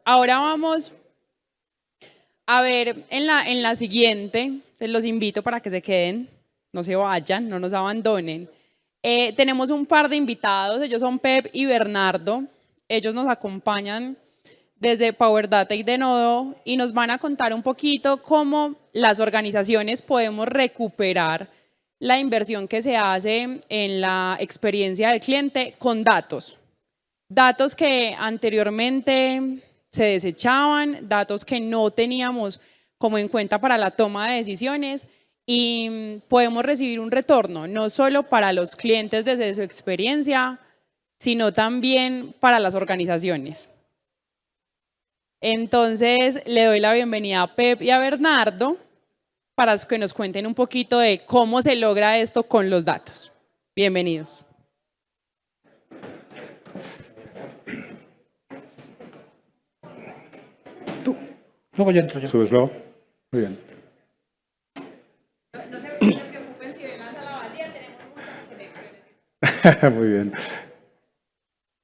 ahora vamos a ver en la siguiente, los invito para que se queden, no se vayan, no nos abandonen. Tenemos un par de invitados, ellos son Pep y Bernardo, ellos nos acompañan desde Power Data y Denodo y nos van a contar un poquito cómo las organizaciones podemos recuperar la inversión que se hace en la experiencia del cliente con datos. Datos que anteriormente se desechaban, datos que no teníamos como en cuenta para la toma de decisiones y podemos recibir un retorno, no solo para los clientes desde su experiencia, sino también para las organizaciones. Entonces, le doy la bienvenida a Pep y a Bernardo para que nos cuenten un poquito de cómo se logra esto con los datos. Bienvenidos. Tú. Luego yo entro yo. ¿Subes luego? Muy bien. No se preocupen si ven la sala vacía, tenemos muchas conexiones. Muy bien.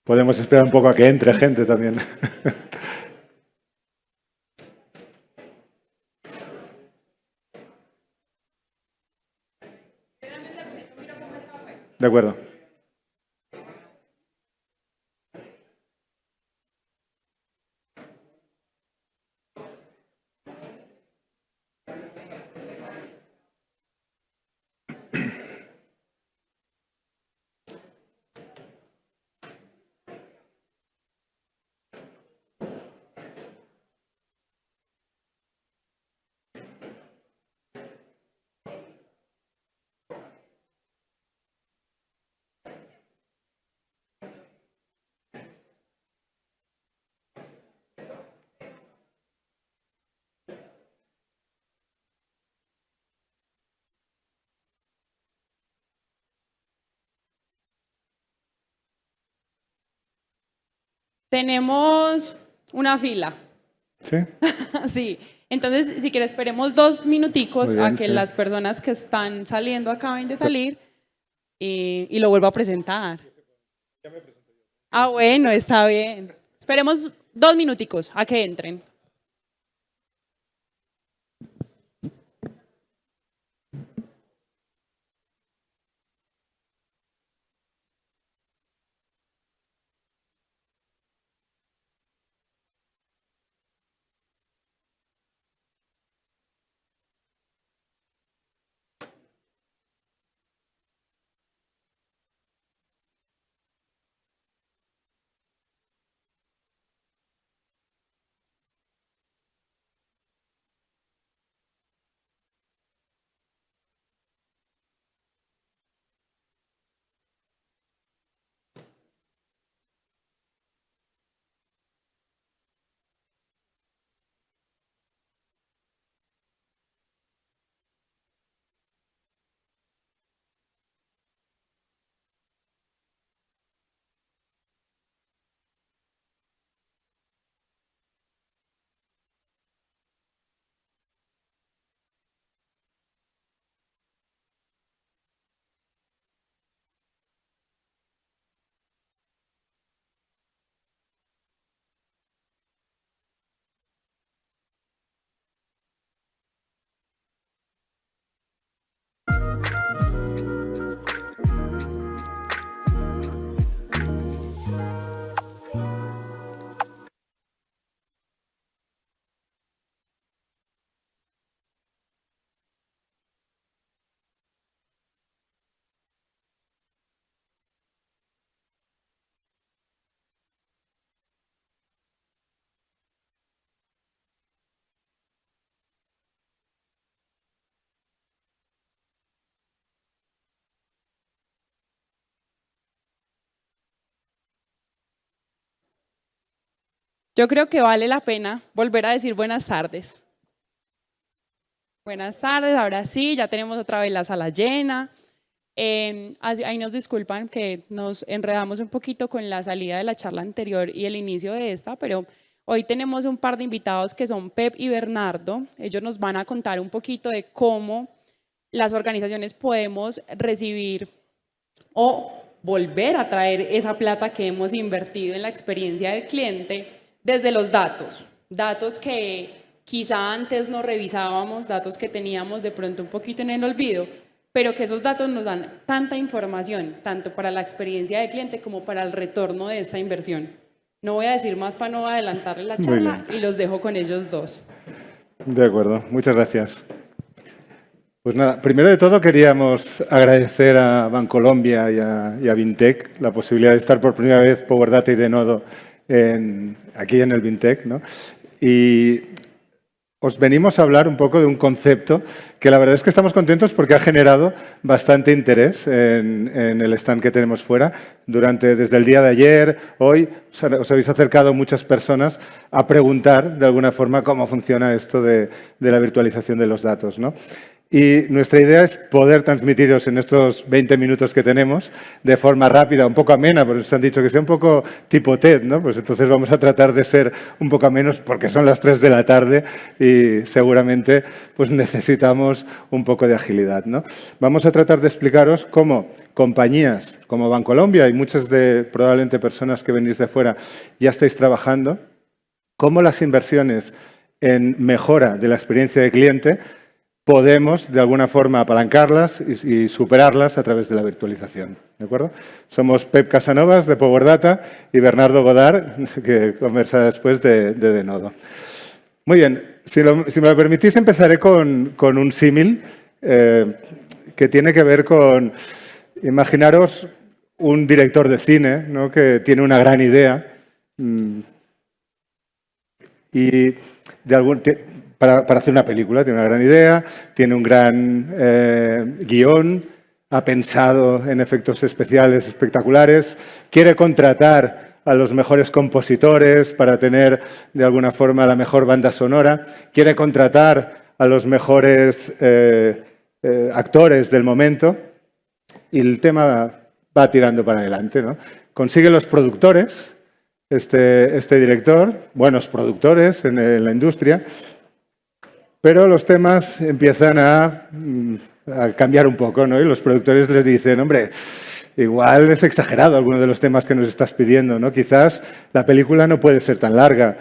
Podemos esperar un poco a que entre gente también. De acuerdo. Tenemos una fila. ¿Sí? Sí, entonces si quieres esperemos 2 minuticos Muy bien, a que sí. las personas que están saliendo acaben de salir y lo vuelvo a presentar. Ah, bueno, está bien. Esperemos 2 minuticos a que entren. Yo creo que vale la pena volver a decir buenas tardes. Buenas tardes, ahora sí, ya tenemos otra vez la sala llena. Ahí nos disculpan que nos enredamos un poquito con la salida de la charla anterior y el inicio de esta, pero hoy tenemos un par de invitados que son Pep y Bernardo. Ellos nos van a contar un poquito de cómo las organizaciones podemos recibir o volver a traer esa plata que hemos invertido en la experiencia del cliente desde los datos, datos que quizá antes no revisábamos, datos que teníamos de pronto un poquito en el olvido, pero que esos datos nos dan tanta información, tanto para la experiencia del cliente como para el retorno de esta inversión. No voy a decir más para no adelantarle la charla y los dejo con ellos dos. De acuerdo, muchas gracias. Pues nada, primero de todo queríamos agradecer a Bancolombia y a Vintec la posibilidad de estar por primera vez PowerData y Denodo aquí en el Vintec, ¿no? Y os venimos a hablar un poco de un concepto que la verdad es que estamos contentos porque ha generado bastante interés en el stand que tenemos fuera. Desde el día de ayer, hoy, os habéis acercado muchas personas a preguntar de alguna forma cómo funciona esto de la virtualización de los datos, ¿no? Y nuestra idea es poder transmitiros en estos 20 minutos que tenemos de forma rápida, un poco amena, porque nos han dicho que sea un poco tipo TED, ¿no? Pues entonces vamos a tratar de ser un poco menos porque son las 3 de la tarde y seguramente pues necesitamos un poco de agilidad, ¿no? Vamos a tratar de explicaros cómo compañías como Bancolombia y muchas de probablemente personas que venís de fuera ya estáis trabajando, cómo las inversiones en mejora de la experiencia de cliente podemos, de alguna forma, apalancarlas y superarlas a través de la virtualización. ¿De acuerdo? Somos Pep Casanovas, de PowerData, y Bernardo Godard, que conversa después de Denodo. Muy bien. Si me lo permitís, empezaré con un símil que tiene que ver con, imaginaros, un director de cine, ¿no?, que tiene una gran idea y para hacer una película. Tiene una gran idea, tiene un gran guión, ha pensado en efectos especiales espectaculares, quiere contratar a los mejores compositores para tener, de alguna forma, la mejor banda sonora, quiere contratar a los mejores actores del momento y el tema va tirando para adelante, ¿no? Consigue los productores, este director, buenos productores en la industria, pero los temas empiezan a cambiar un poco, ¿no? Y los productores les dicen, hombre, igual es exagerado alguno de los temas que nos estás pidiendo, ¿no? Quizás la película no puede ser tan larga.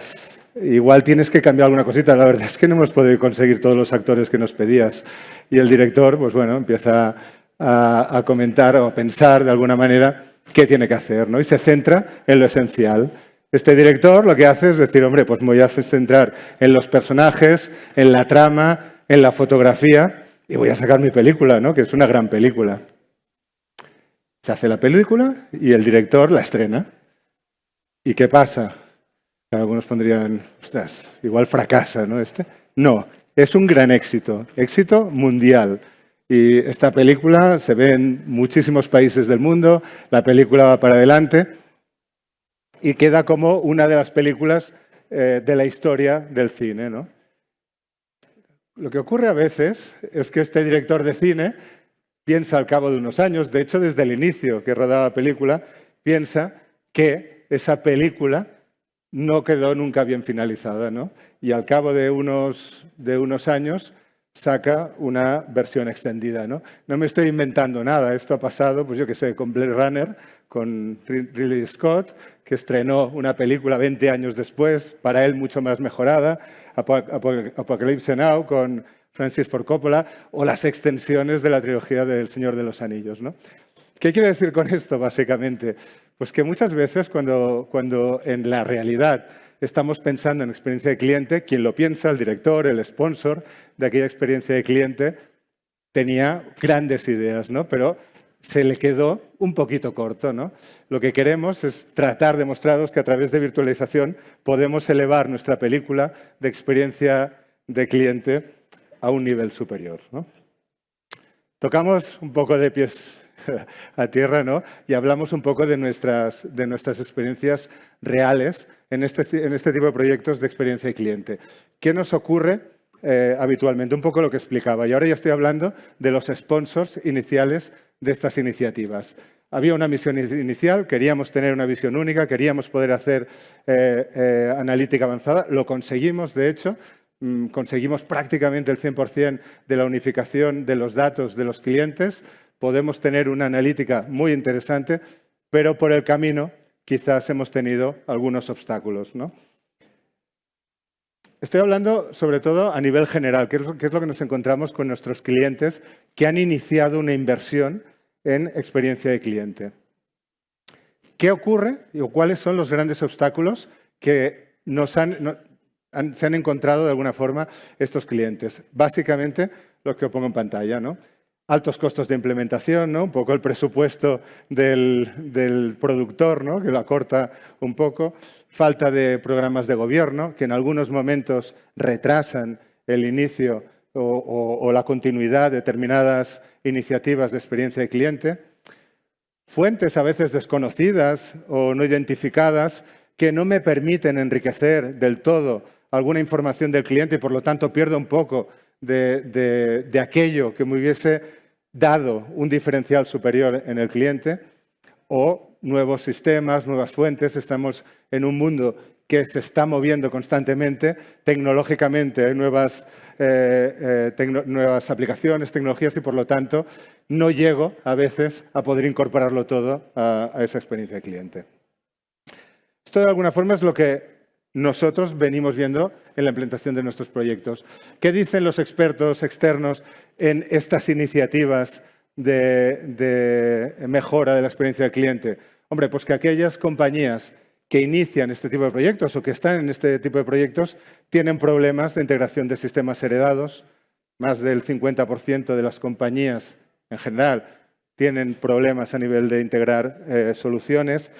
Igual tienes que cambiar alguna cosita. La verdad es que no hemos podido conseguir todos los actores que nos pedías. Y el director, pues bueno, empieza a comentar o a pensar de alguna manera qué tiene que hacer, ¿no? Y se centra en lo esencial. Este director lo que hace es decir, hombre, pues me voy a centrar en los personajes, en la trama, en la fotografía y voy a sacar mi película, ¿no?, que es una gran película. Se hace la película y el director la estrena. ¿Y qué pasa? Algunos pondrían, ostras, igual fracasa, ¿no? No, es un gran éxito, éxito mundial. Y esta película se ve en muchísimos países del mundo, la película va para adelante y queda como una de las películas de la historia del cine, ¿no? Lo que ocurre a veces es que este director de cine piensa al cabo de unos años, de hecho desde el inicio que rodaba la película, piensa que esa película no quedó nunca bien finalizada, ¿no? Y al cabo de unos años saca una versión extendida, ¿no? No me estoy inventando nada, esto ha pasado, pues yo qué sé, con Blade Runner, con Ridley Scott, que estrenó una película 20 años después, para él mucho más mejorada, Apocalypse Now con Francis Ford Coppola, o las extensiones de la trilogía del Señor de los Anillos, ¿no? ¿Qué quiero decir con esto, básicamente? Pues que muchas veces cuando en la realidad estamos pensando en experiencia de cliente, quien lo piensa, el director, el sponsor de aquella experiencia de cliente, tenía grandes ideas, ¿no? Pero se le quedó un poquito corto, ¿no? Lo que queremos es tratar de mostraros que a través de virtualización podemos elevar nuestra película de experiencia de cliente a un nivel superior, ¿no? Tocamos un poco de pies a tierra, ¿no? Y hablamos un poco de nuestras experiencias reales en este tipo de proyectos de experiencia de cliente. ¿Qué nos ocurre habitualmente? Un poco lo que explicaba. Y ahora ya estoy hablando de los sponsors iniciales de estas iniciativas. Había una misión inicial, queríamos tener una visión única, queríamos poder hacer analítica avanzada. Lo conseguimos, de hecho. Conseguimos prácticamente el 100% de la unificación de los datos de los clientes. Podemos tener una analítica muy interesante, pero por el camino quizás hemos tenido algunos obstáculos, ¿no? Estoy hablando sobre todo a nivel general, que es lo que nos encontramos con nuestros clientes que han iniciado una inversión en experiencia de cliente. ¿Qué ocurre o cuáles son los grandes obstáculos que se han encontrado de alguna forma estos clientes? Básicamente, lo que os pongo en pantalla, ¿no? Altos costos de implementación, ¿no? Un poco el presupuesto del productor, ¿no? Que lo acorta un poco. Falta de programas de gobierno, que en algunos momentos retrasan el inicio o la continuidad de determinadas iniciativas de experiencia de cliente. Fuentes a veces desconocidas o no identificadas que no me permiten enriquecer del todo alguna información del cliente y por lo tanto pierdo un poco de aquello que me hubiese dado un diferencial superior en el cliente, o nuevos sistemas, nuevas fuentes. Estamos en un mundo que se está moviendo constantemente, tecnológicamente hay nuevas aplicaciones, tecnologías y por lo tanto no llego a veces a poder incorporarlo todo a esa experiencia de cliente. Esto de alguna forma es lo que nosotros venimos viendo en la implementación de nuestros proyectos. ¿Qué dicen los expertos externos en estas iniciativas de mejora de la experiencia del cliente? Hombre, pues que aquellas compañías que inician este tipo de proyectos o que están en este tipo de proyectos tienen problemas de integración de sistemas heredados. Más del 50% de las compañías en general tienen problemas a nivel de integrar soluciones.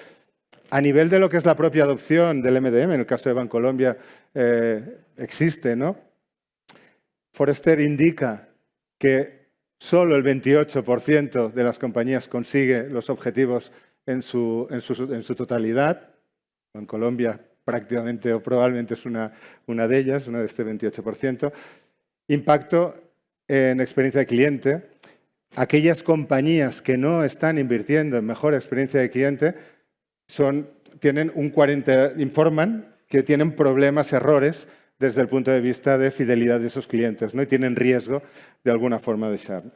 A nivel de lo que es la propia adopción del MDM, en el caso de Bancolombia existe, ¿no? Forrester indica que solo el 28% de las compañías consigue los objetivos en su totalidad. Bancolombia prácticamente o probablemente es una de ellas, una de este 28%. Impacto en experiencia de cliente. Aquellas compañías que no están invirtiendo en mejor experiencia de cliente informan que tienen problemas, errores desde el punto de vista de fidelidad de esos clientes, ¿no? Y tienen riesgo de alguna forma de churn.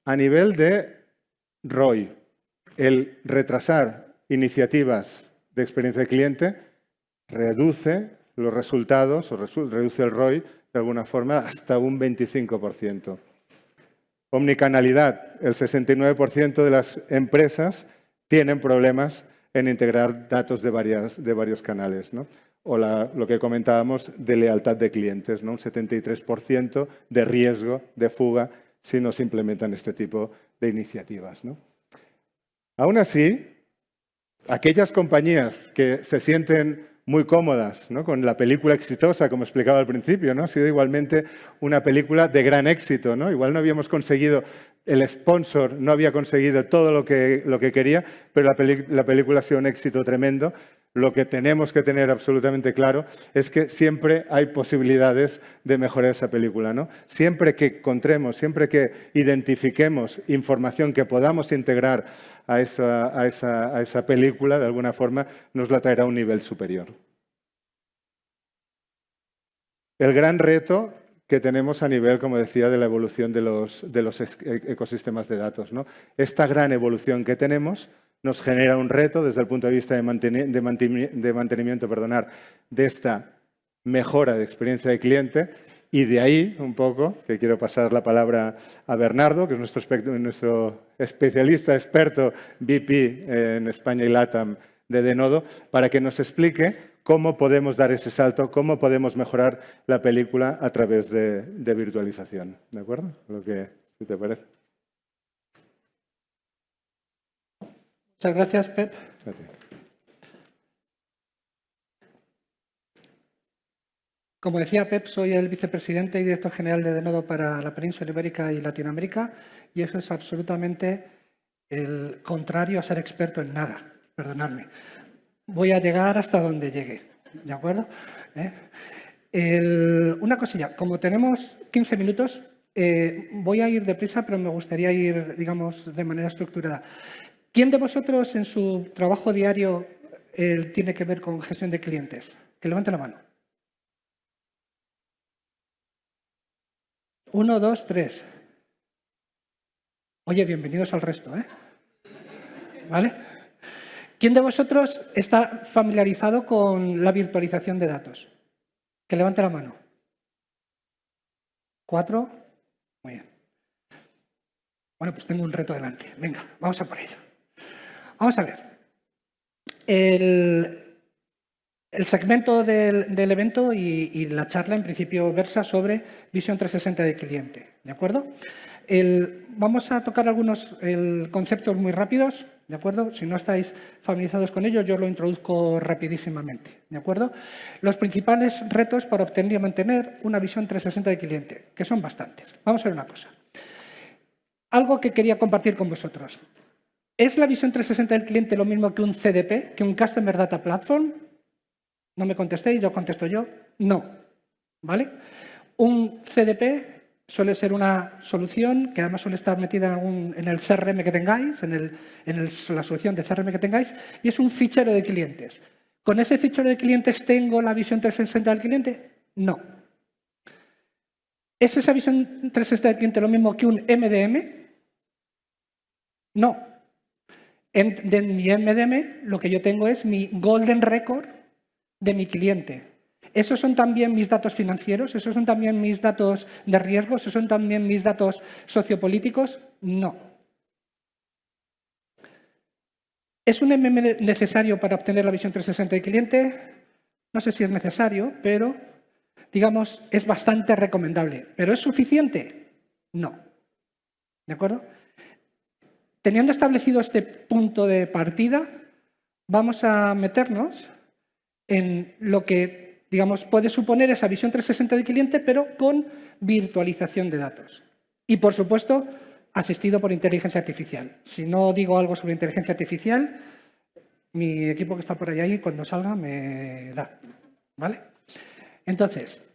A nivel de ROI, el retrasar iniciativas de experiencia de cliente reduce los resultados o reduce el ROI de alguna forma hasta un 25%. Omnicanalidad, el 69% de las empresas tienen problemas en integrar datos de varios canales, ¿no? O lo que comentábamos de lealtad de clientes, ¿no? Un 73% de riesgo de fuga si no se implementan este tipo de iniciativas, ¿no? Aún así, aquellas compañías que se sienten muy cómodas, ¿no? Con la película exitosa, como explicaba al principio, ¿no? Ha sido igualmente una película de gran éxito, ¿no? Igual no habíamos conseguido, el sponsor no había conseguido todo lo que quería, pero la película ha sido un éxito tremendo. Lo que tenemos que tener absolutamente claro es que siempre hay posibilidades de mejorar esa película, ¿no? Siempre que encontremos, siempre que identifiquemos información que podamos integrar a esa película, de alguna forma, nos la traerá a un nivel superior. El gran reto que tenemos a nivel, como decía, de la evolución de los ecosistemas de datos, ¿no? Esta gran evolución que tenemos nos genera un reto desde el punto de vista de mantenimiento de esta mejora de experiencia de cliente, y de ahí un poco, que quiero pasar la palabra a Bernardo, que es nuestro especialista, experto VP en España y LATAM de Denodo, para que nos explique cómo podemos dar ese salto, cómo podemos mejorar la película a través de virtualización. ¿De acuerdo? Si te parece. Muchas gracias, Pep. Gracias. Como decía Pep, soy el vicepresidente y director general de Denodo para la península ibérica y Latinoamérica, y eso es absolutamente el contrario a ser experto en nada. Perdonadme. Voy a llegar hasta donde llegue, ¿de acuerdo? Una cosilla, como tenemos 15 minutos, voy a ir deprisa, pero me gustaría ir, digamos, de manera estructurada. ¿Quién de vosotros en su trabajo diario tiene que ver con gestión de clientes? Que levante la mano. 1, 2, 3. Oye, bienvenidos al resto, ¿eh? ¿Vale? ¿Quién de vosotros está familiarizado con la virtualización de datos? Que levante la mano. 4. Muy bien. Bueno, pues tengo un reto delante. Venga, vamos a por ello. Vamos a ver. El segmento del evento y la charla, en principio, versa sobre visión 360 del cliente. ¿De acuerdo? Vamos a tocar algunos conceptos muy rápidos. ¿De acuerdo? Si no estáis familiarizados con ello, yo lo introduzco rapidísimamente. ¿De acuerdo? Los principales retos para obtener y mantener una visión 360 del cliente, que son bastantes. Vamos a ver una cosa. Algo que quería compartir con vosotros. ¿Es la visión 360 del cliente lo mismo que un CDP, que un Customer Data Platform? No me contestéis, yo contesto yo. No. ¿Vale? Un CDP suele ser una solución que además suele estar metida en el CRM que tengáis, en la solución de CRM que tengáis, y es un fichero de clientes. ¿Con ese fichero de clientes tengo la visión 360 del cliente? No. ¿Es esa visión 360 del cliente lo mismo que un MDM? No. En mi MDM lo que yo tengo es mi golden record de mi cliente. ¿Esos son también mis datos financieros? ¿Esos son también mis datos de riesgo? ¿Esos son también mis datos sociopolíticos? No. ¿Es un MM necesario para obtener la visión 360 del cliente? No sé si es necesario, pero, digamos, es bastante recomendable. ¿Pero es suficiente? No. ¿De acuerdo? Teniendo establecido este punto de partida, vamos a meternos en lo que, digamos, puede suponer esa visión 360 del cliente, pero con virtualización de datos. Y, por supuesto, asistido por inteligencia artificial. Si no digo algo sobre inteligencia artificial, mi equipo que está por ahí, cuando salga, me da. ¿Vale? Entonces,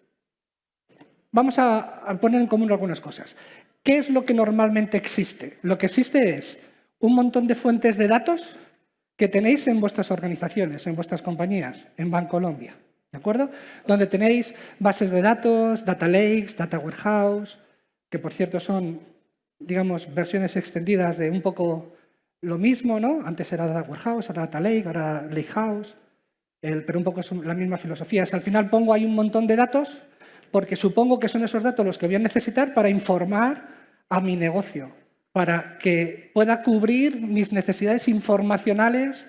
vamos a poner en común algunas cosas. ¿Qué es lo que normalmente existe? Lo que existe es un montón de fuentes de datos que tenéis en vuestras organizaciones, en vuestras compañías, en Bancolombia, ¿de acuerdo? Donde tenéis bases de datos, data lakes, data warehouse, que por cierto son, digamos, versiones extendidas de un poco lo mismo, ¿no? Antes era data warehouse, ahora data lake, ahora lakehouse, pero un poco es la misma filosofía. Al final pongo ahí un montón de datos porque supongo que son esos datos los que voy a necesitar para informar a mi negocio, para que pueda cubrir mis necesidades informacionales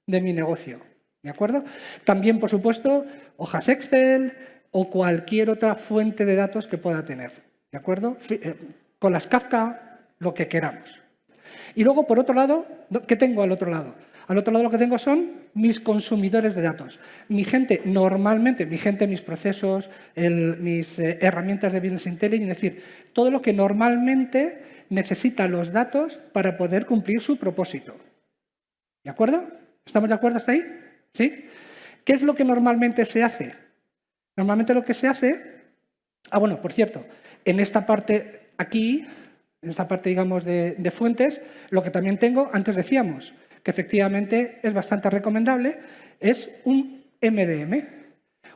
de mi negocio. ¿De acuerdo? También, por supuesto, hojas Excel o cualquier otra fuente de datos que pueda tener. ¿De acuerdo? Con las Kafka, lo que queramos. Y luego, por otro lado, ¿qué tengo al otro lado? Al otro lado lo que tengo son mis consumidores de datos. Mi gente, normalmente, mis procesos, mis herramientas de Business Intelligence, es decir, todo lo que normalmente necesita los datos para poder cumplir su propósito. ¿De acuerdo? ¿Estamos de acuerdo hasta ahí? ¿Sí? ¿Qué es lo que normalmente se hace? Normalmente lo que se hace... bueno, por cierto, en esta parte aquí, en esta parte, digamos, de fuentes, lo que también tengo, antes decíamos, que efectivamente es bastante recomendable, es un MDM.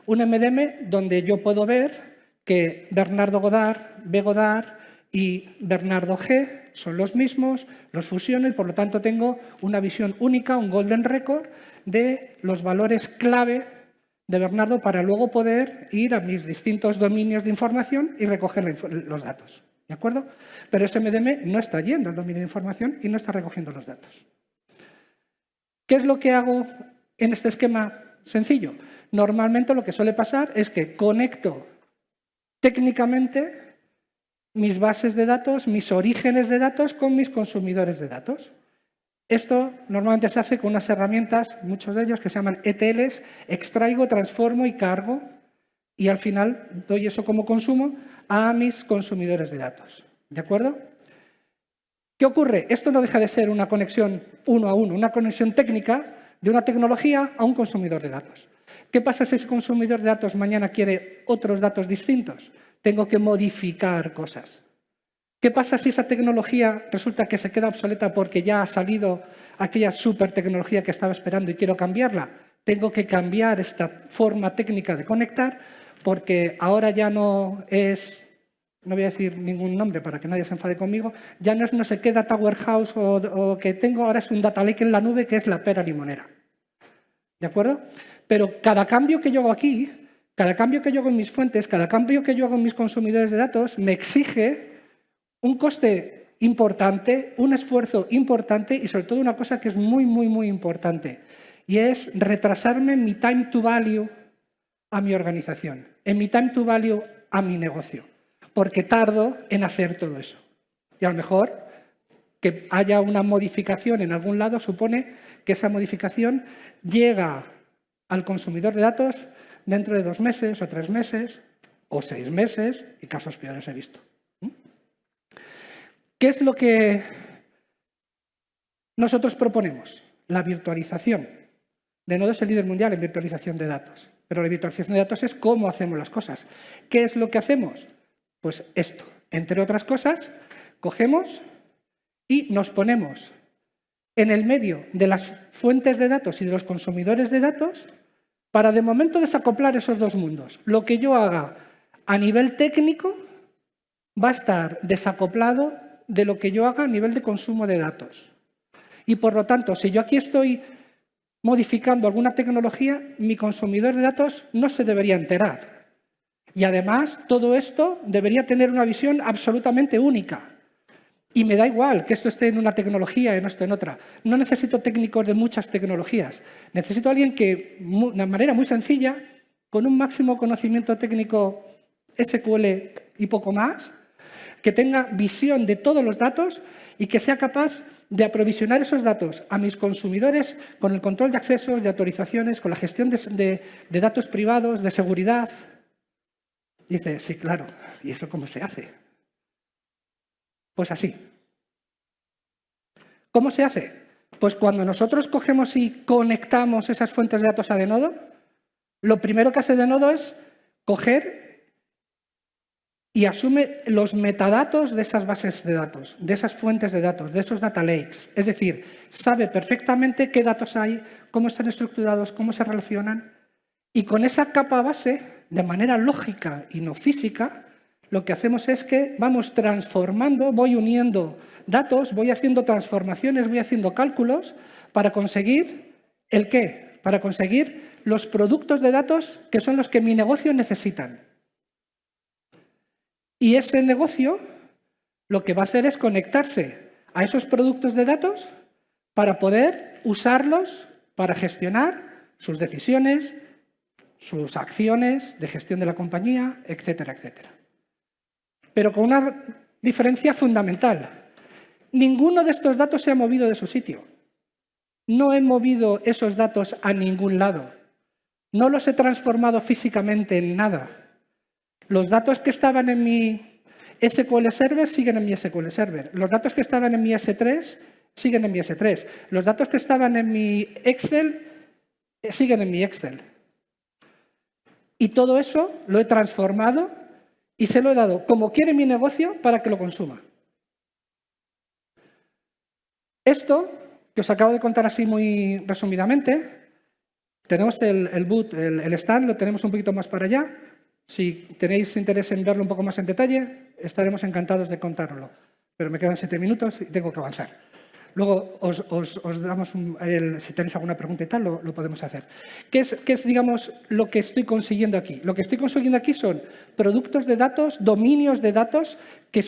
Un MDM donde yo puedo ver que Bernardo Godard, B. Godard y Bernardo G. son los mismos, los fusiono y por lo tanto tengo una visión única, un golden record de los valores clave de Bernardo para luego poder ir a mis distintos dominios de información y recoger los datos. ¿De acuerdo? Pero ese MDM no está yendo al dominio de información y no está recogiendo los datos. ¿Qué es lo que hago en este esquema sencillo? Normalmente lo que suele pasar es que conecto técnicamente mis bases de datos, mis orígenes de datos con mis consumidores de datos. Esto normalmente se hace con unas herramientas, muchos de ellos que se llaman ETLs, extraigo, transformo y cargo, y al final doy eso como consumo a mis consumidores de datos. ¿De acuerdo? ¿Qué ocurre? Esto no deja de ser una conexión uno a uno, una conexión técnica de una tecnología a un consumidor de datos. ¿Qué pasa si ese consumidor de datos mañana quiere otros datos distintos? Tengo que modificar cosas. ¿Qué pasa si esa tecnología resulta que se queda obsoleta porque ya ha salido aquella super tecnología que estaba esperando y quiero cambiarla? Tengo que cambiar esta forma técnica de conectar porque ahora ya no es... No voy a decir ningún nombre para que nadie se enfade conmigo. Ya no es no sé qué data warehouse o que tengo, ahora es un data lake en la nube que es la pera limonera. ¿De acuerdo? Pero cada cambio que yo hago aquí, Cada cambio que yo hago en mis fuentes, cada cambio que yo hago en mis consumidores de datos, me exige un coste importante, un esfuerzo importante y sobre todo una cosa que es muy, muy, muy importante, y es retrasarme en mi time to value a mi organización, en mi time to value a mi negocio, porque tardo en hacer todo eso. Y a lo mejor que haya una modificación en algún lado supone que esa modificación llega al consumidor de datos dentro de 2 meses o 3 meses o 6 meses, y casos peores he visto. ¿Qué es lo que nosotros proponemos? La virtualización. Denodo es el líder mundial en virtualización de datos, pero la virtualización de datos es cómo hacemos las cosas. ¿Qué es lo que hacemos? Pues esto. Entre otras cosas, cogemos y nos ponemos en el medio de las fuentes de datos y de los consumidores de datos para de momento desacoplar esos dos mundos. Lo que yo haga a nivel técnico va a estar desacoplado de lo que yo haga a nivel de consumo de datos. Y por lo tanto, si yo aquí estoy modificando alguna tecnología, mi consumidor de datos no se debería enterar. Y además, todo esto debería tener una visión absolutamente única. Y me da igual que esto esté en una tecnología y no esté en otra. No necesito técnicos de muchas tecnologías. Necesito a alguien que, de manera muy sencilla, con un máximo conocimiento técnico SQL y poco más, que tenga visión de todos los datos y que sea capaz de aprovisionar esos datos a mis consumidores con el control de accesos, de autorizaciones, con la gestión de datos privados, de seguridad. Dice, sí, claro, ¿y eso cómo se hace? Pues así. ¿Cómo se hace? Pues cuando nosotros cogemos y conectamos esas fuentes de datos a Denodo, lo primero que hace Denodo es coger y asume los metadatos de esas bases de datos, de esas fuentes de datos, de esos data lakes. Es decir, sabe perfectamente qué datos hay, cómo están estructurados, cómo se relacionan. Y con esa capa base, de manera lógica y no física, lo que hacemos es que vamos transformando, voy uniendo datos, voy haciendo transformaciones, voy haciendo cálculos para conseguir ¿el qué? Para conseguir los productos de datos que son los que mi negocio necesitan. Y ese negocio lo que va a hacer es conectarse a esos productos de datos para poder usarlos para gestionar sus decisiones, sus acciones de gestión de la compañía, etcétera, etcétera. Pero con una diferencia fundamental. Ninguno de estos datos se ha movido de su sitio. No he movido esos datos a ningún lado. No los he transformado físicamente en nada. Los datos que estaban en mi SQL Server siguen en mi SQL Server. Los datos que estaban en mi S3 siguen en mi S3. Los datos que estaban en mi Excel siguen en mi Excel. Y todo eso lo he transformado y se lo he dado como quiere mi negocio para que lo consuma. Esto, que os acabo de contar así muy resumidamente, tenemos el boot, el stand, lo tenemos un poquito más para allá. Si tenéis interés en verlo un poco más en detalle, estaremos encantados de contároslo. Pero me quedan 7 minutos y tengo que avanzar. Luego os damos, si tenéis alguna pregunta y tal, lo podemos hacer. ¿Qué es, digamos, lo que estoy consiguiendo aquí? Lo que estoy consiguiendo aquí son productos de datos, dominios de datos que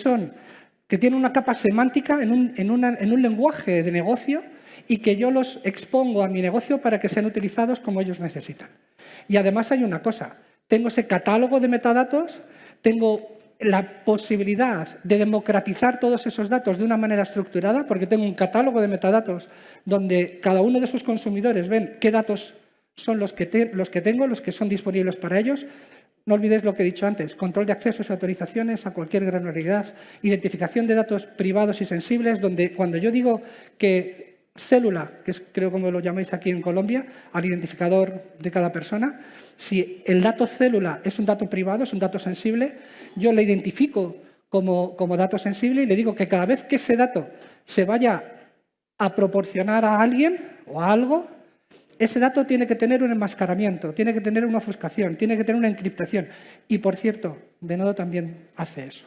tienen una capa semántica en un lenguaje de negocio y que yo los expongo a mi negocio para que sean utilizados como ellos necesitan. Y además hay una cosa. Tengo ese catálogo de metadatos, tengo la posibilidad de democratizar todos esos datos de una manera estructurada, porque tengo un catálogo de metadatos donde cada uno de sus consumidores ven qué datos son los que tengo, los que son disponibles para ellos. No olvidéis lo que he dicho antes, control de accesos y autorizaciones a cualquier granularidad, identificación de datos privados y sensibles, donde cuando yo digo que célula, que es creo como lo llamáis aquí en Colombia, al identificador de cada persona, si el dato célula es un dato privado, es un dato sensible, yo le identifico como dato sensible y le digo que cada vez que ese dato se vaya a proporcionar a alguien o a algo, ese dato tiene que tener un enmascaramiento, tiene que tener una ofuscación, tiene que tener una encriptación. Y, por cierto, Denodo también hace eso.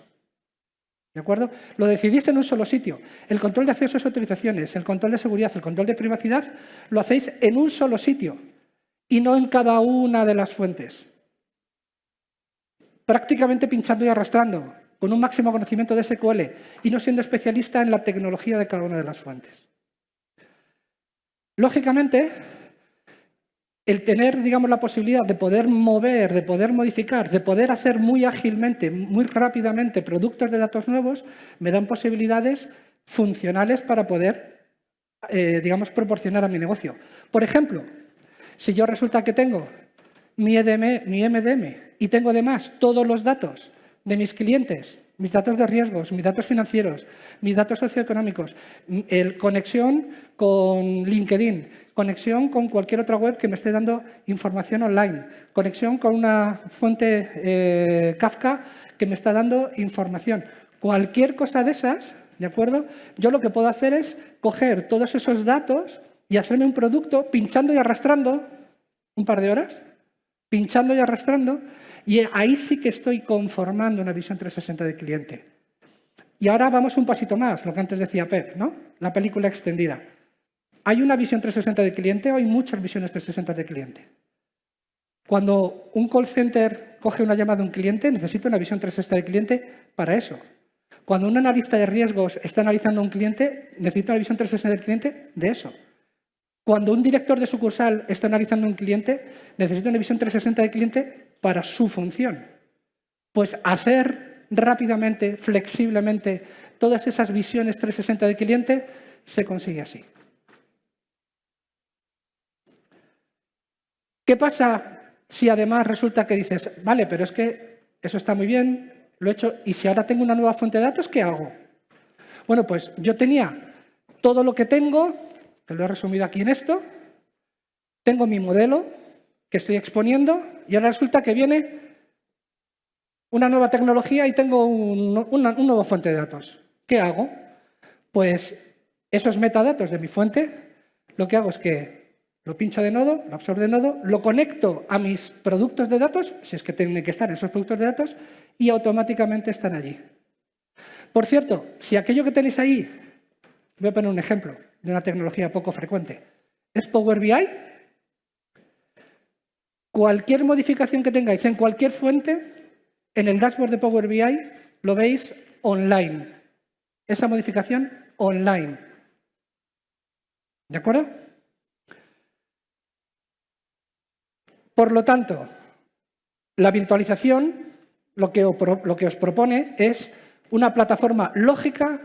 ¿De acuerdo? Lo decidís en un solo sitio. El control de accesos y autorizaciones, el control de seguridad, el control de privacidad, lo hacéis en un solo sitio y no en cada una de las fuentes. prácticamente pinchando y arrastrando, con un máximo conocimiento de SQL y no siendo especialista en la tecnología de cada una de las fuentes. Lógicamente, el tener, digamos, la posibilidad de poder mover, de poder modificar, de poder hacer muy ágilmente, muy rápidamente productos de datos nuevos, me dan posibilidades funcionales para poder, digamos, proporcionar a mi negocio. Por ejemplo, si yo resulta que tengo mi MDM y tengo además todos los datos de mis clientes, mis datos de riesgos, mis datos financieros, mis datos socioeconómicos, conexión con LinkedIn, conexión con cualquier otra web que me esté dando información online, conexión con una fuente Kafka que me está dando información. Cualquier cosa de esas, ¿de acuerdo? Yo lo que puedo hacer es coger todos esos datos y hacerme un producto pinchando y arrastrando un par de horas, pinchando y arrastrando, y ahí sí que estoy conformando una visión 360 del cliente. Y ahora vamos un pasito más, lo que antes decía Pep, ¿no? La película extendida. ¿Hay una visión 360 del cliente o hay muchas visiones 360 del cliente? Cuando un call center coge una llamada de un cliente, necesita una visión 360 del cliente para eso. Cuando un analista de riesgos está analizando a un cliente, necesita una visión 360 del cliente de eso. Cuando un director de sucursal está analizando a un cliente, necesita una visión 360 del cliente para su función. Pues hacer rápidamente, flexiblemente, todas esas visiones 360 del cliente se consigue así. ¿Qué pasa si además resulta que dices, vale, pero es que eso está muy bien, lo he hecho, y si ahora tengo una nueva fuente de datos, ¿qué hago? Bueno, pues yo tenía todo lo que tengo, que lo he resumido aquí en esto, tengo mi modelo que estoy exponiendo y ahora resulta que viene una nueva tecnología y tengo una nueva fuente de datos. ¿Qué hago? Pues esos metadatos de mi fuente, lo que hago es que lo pincho de nodo, lo absorbo de nodo, lo conecto a mis productos de datos, si es que tienen que estar en esos productos de datos, y automáticamente están allí. Por cierto, si aquello que tenéis ahí, voy a poner un ejemplo de una tecnología poco frecuente, es Power BI, cualquier modificación que tengáis en cualquier fuente, en el dashboard de Power BI lo veis online. Esa modificación online. ¿De acuerdo? Por lo tanto, la virtualización lo que os propone es una plataforma lógica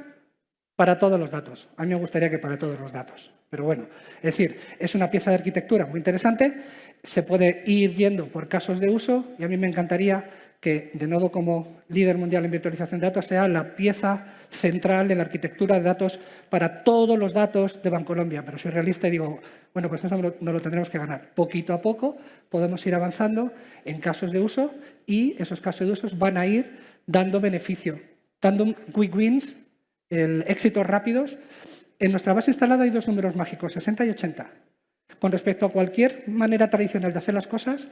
para todos los datos. A mí me gustaría que para todos los datos, pero bueno, es decir, es una pieza de arquitectura muy interesante, se puede ir yendo por casos de uso y a mí me encantaría que Denodo como líder mundial en virtualización de datos sea la pieza central de la arquitectura de datos para todos los datos de Bancolombia. Pero soy realista y digo, bueno, pues eso no lo tendremos que ganar. Poquito a poco podemos ir avanzando en casos de uso y esos casos de uso van a ir dando beneficio, dando quick wins, éxitos rápidos. En nuestra base instalada hay dos números mágicos, 60 y 80. Con respecto a cualquier manera tradicional de hacer las cosas,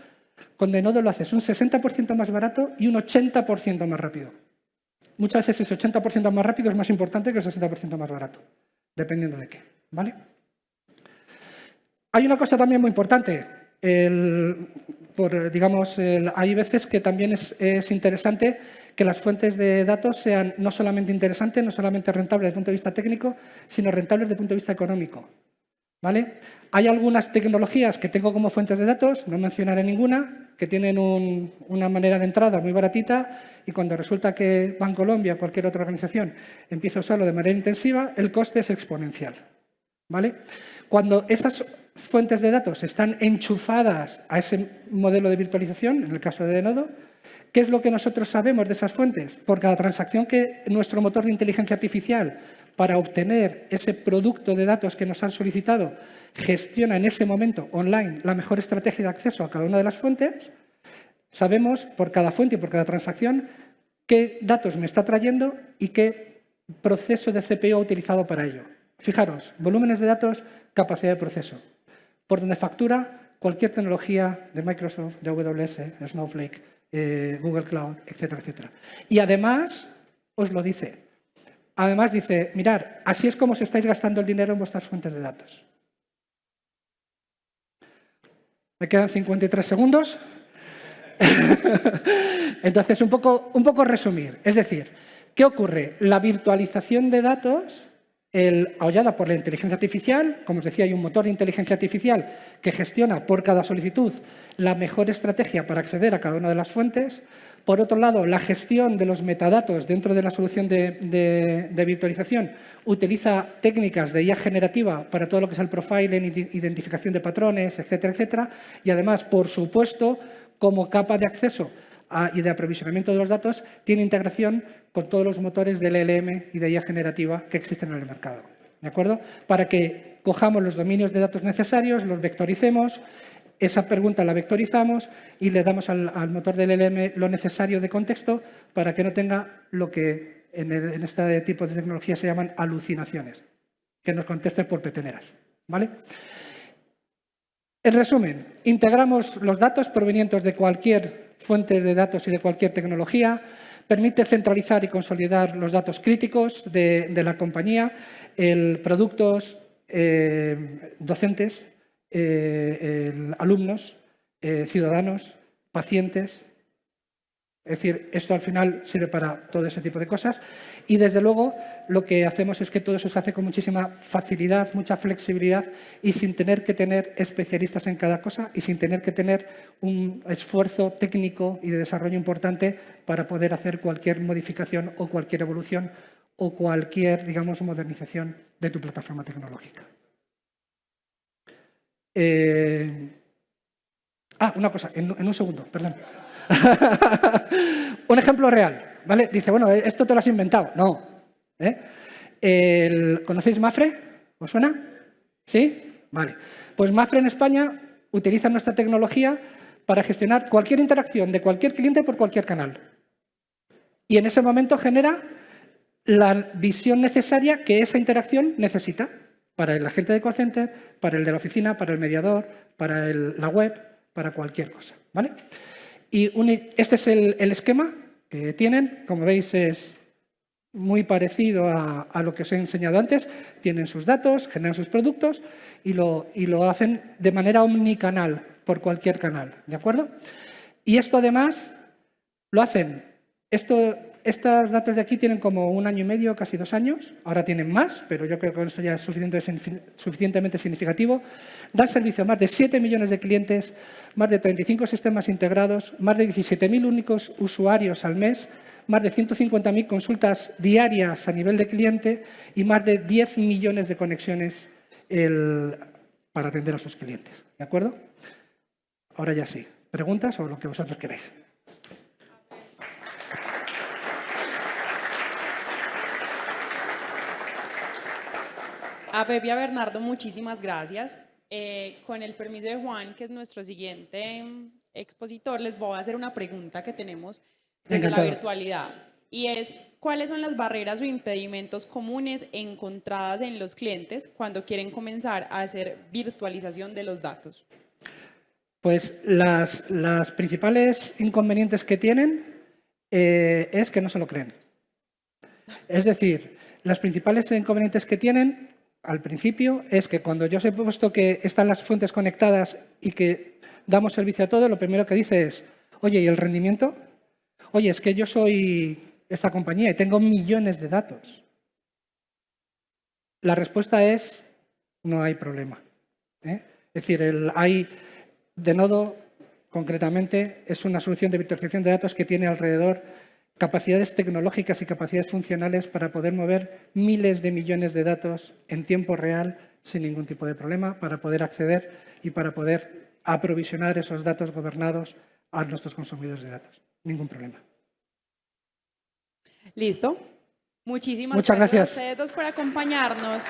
con Denodo lo haces un 60% más barato y un 80% más rápido. Muchas veces ese 80% más rápido es más importante que el 60% más barato, dependiendo de qué, ¿vale? Hay una cosa también muy importante. Hay veces que también es interesante que las fuentes de datos sean no solamente interesantes, no solamente rentables desde el punto de vista técnico, sino rentables desde el punto de vista económico, ¿vale? Hay algunas tecnologías que tengo como fuentes de datos, no mencionaré ninguna, que tienen una manera de entrada muy baratita y cuando resulta que Bancolombia o cualquier otra organización empieza a usarlo de manera intensiva, el coste es exponencial, ¿vale? Cuando estas fuentes de datos están enchufadas a ese modelo de virtualización, en el caso de Denodo, ¿qué es lo que nosotros sabemos de esas fuentes? Por cada transacción que nuestro motor de inteligencia artificial para obtener ese producto de datos que nos han solicitado gestiona en ese momento online la mejor estrategia de acceso a cada una de las fuentes, sabemos por cada fuente y por cada transacción qué datos me está trayendo y qué proceso de CPU ha utilizado para ello. Fijaros, volúmenes de datos, capacidad de proceso. Por donde factura cualquier tecnología de Microsoft, de AWS, Snowflake, Google Cloud, etcétera, etcétera. Y además, os lo dice. Además dice, mirad, así es como os estáis gastando el dinero en vuestras fuentes de datos. Me quedan 53 segundos. Entonces, un poco resumir. Es decir, ¿qué ocurre? La virtualización de datos, aullada por la inteligencia artificial, como os decía, hay un motor de inteligencia artificial que gestiona por cada solicitud la mejor estrategia para acceder a cada una de las fuentes. Por otro lado, la gestión de los metadatos dentro de la solución de virtualización utiliza técnicas de IA generativa para todo lo que es el profiling, identificación de patrones, etcétera, etcétera. Y además, por supuesto, como capa de acceso y de aprovisionamiento de los datos, tiene integración con todos los motores de LLM y de IA generativa que existen en el mercado. ¿De acuerdo? Para que cojamos los dominios de datos necesarios, los vectoricemos, esa pregunta la vectorizamos y le damos al motor del LLM lo necesario de contexto para que no tenga lo que en este tipo de tecnología se llaman alucinaciones, que nos conteste por peteneras. ¿Vale? En resumen, integramos los datos provenientes de cualquier fuente de datos y de cualquier tecnología, permite centralizar y consolidar los datos críticos de la compañía, productos, docentes, alumnos, ciudadanos, pacientes. Es decir, esto al final sirve para todo ese tipo de cosas. Y, desde luego, lo que hacemos es que todo eso se hace con muchísima facilidad, mucha flexibilidad y sin tener que tener especialistas en cada cosa y sin tener que tener un esfuerzo técnico y de desarrollo importante para poder hacer cualquier modificación o cualquier evolución o cualquier, digamos, modernización de tu plataforma tecnológica. Una cosa, en un segundo, perdón. Un ejemplo real, ¿vale? Dice, bueno, esto te lo has inventado. No. ¿Conocéis Mapfre? ¿Os suena? ¿Sí? Vale. Pues Mapfre en España utiliza nuestra tecnología para gestionar cualquier interacción de cualquier cliente por cualquier canal. Y en ese momento genera la visión necesaria que esa interacción necesita para el agente de call center, para el de la oficina, para el mediador, para la web, para cualquier cosa. ¿Vale? Y este es el esquema que tienen. Como veis, es muy parecido a lo que os he enseñado antes. Tienen sus datos, generan sus productos y lo hacen de manera omnicanal, por cualquier canal. ¿De acuerdo? Y esto, además, lo hacen. Estos datos de aquí tienen como 1 año y medio, casi 2 años. Ahora tienen más, pero yo creo que con esto ya es suficientemente significativo. Dan servicio a más de 7 millones de clientes, más de 35 sistemas integrados, más de 17.000 únicos usuarios al mes, más de 150.000 consultas diarias a nivel de cliente y más de 10 millones de conexiones para atender a sus clientes. ¿De acuerdo? Ahora ya sí. ¿Preguntas o lo que vosotros queráis? A Pepe y a Bernardo, muchísimas gracias. Con el permiso de Juan, que es nuestro siguiente expositor, les voy a hacer una pregunta que tenemos desde la virtualidad. Y es, ¿cuáles son las barreras o impedimentos comunes encontradas en los clientes cuando quieren comenzar a hacer virtualización de los datos? Pues las principales inconvenientes que tienen es que no se lo creen. Es decir, las principales inconvenientes que tienen al principio es que cuando yo os he puesto que están las fuentes conectadas y que damos servicio a todo, lo primero que dice es, oye, ¿y el rendimiento? Oye, es que yo soy esta compañía y tengo millones de datos. La respuesta es, no hay problema. Es decir, Denodo, concretamente, es una solución de virtualización de datos que tiene alrededor capacidades tecnológicas y capacidades funcionales para poder mover miles de millones de datos en tiempo real sin ningún tipo de problema, para poder acceder y para poder aprovisionar esos datos gobernados a nuestros consumidores de datos. Ningún problema. Listo. Muchísimas Muchas gracias a ustedes dos por acompañarnos.